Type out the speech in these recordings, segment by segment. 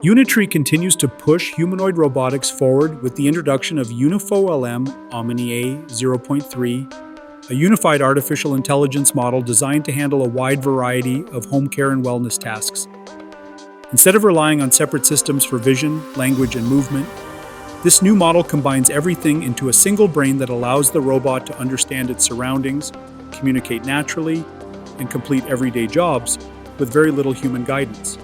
Unitree continues to push humanoid robotics forward with the introduction of UnifoLM OminiA 0.3, a unified artificial intelligence model designed to handle a wide variety of home care and wellness tasks. Instead of relying on separate systems for vision, language, and movement, this new model combines everything into a single brain that allows the robot to understand its surroundings, communicate naturally, and complete everyday jobs with very little human guidance.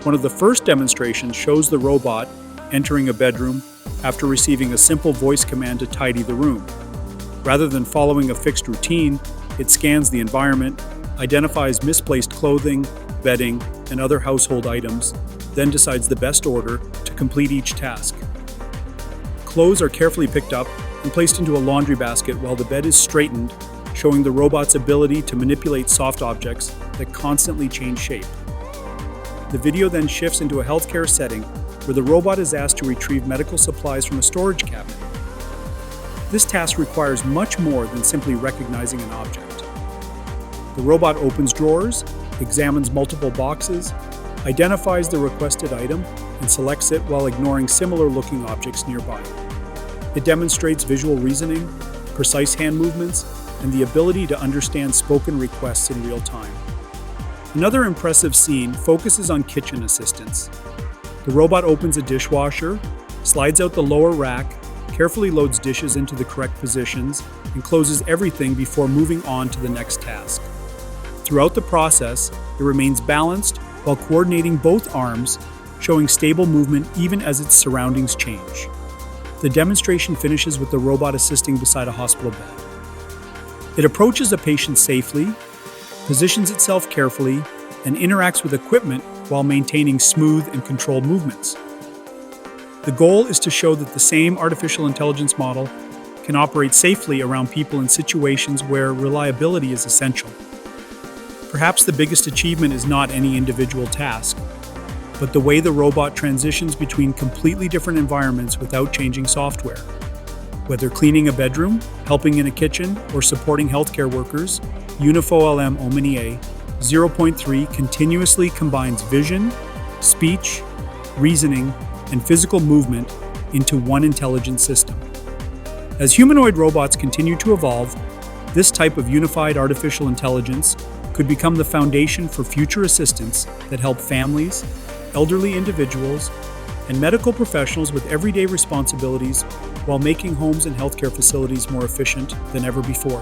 One of the first demonstrations shows the robot entering a bedroom after receiving a simple voice command to tidy the room. Rather than following a fixed routine, it scans the environment, identifies misplaced clothing, bedding, and other household items, then decides the best order to complete each task. Clothes are carefully picked up and placed into a laundry basket while the bed is straightened, showing the robot's ability to manipulate soft objects that constantly change shape. The video then shifts into a healthcare setting where the robot is asked to retrieve medical supplies from a storage cabinet. This task requires much more than simply recognizing an object. The robot opens drawers, examines multiple boxes, identifies the requested item, and selects it while ignoring similar-looking objects nearby. It demonstrates visual reasoning, precise hand movements, and the ability to understand spoken requests in real time. Another impressive scene focuses on kitchen assistance. The robot opens a dishwasher, slides out the lower rack, carefully loads dishes into the correct positions, and closes everything before moving on to the next task. Throughout the process, it remains balanced while coordinating both arms, showing stable movement even as its surroundings change. The demonstration finishes with the robot assisting beside a hospital bed. It approaches a patient safely, positions itself carefully, and interacts with equipment while maintaining smooth and controlled movements. The goal is to show that the same artificial intelligence model can operate safely around people in situations where reliability is essential. Perhaps the biggest achievement is not any individual task, but the way the robot transitions between completely different environments without changing software. Whether cleaning a bedroom, helping in a kitchen, or supporting healthcare workers, UnifoLM OminiA 0.3 continuously combines vision, speech, reasoning, and physical movement into one intelligent system. As humanoid robots continue to evolve, this type of unified artificial intelligence could become the foundation for future assistants that help families, elderly individuals, and medical professionals with everyday responsibilities while making homes and healthcare facilities more efficient than ever before.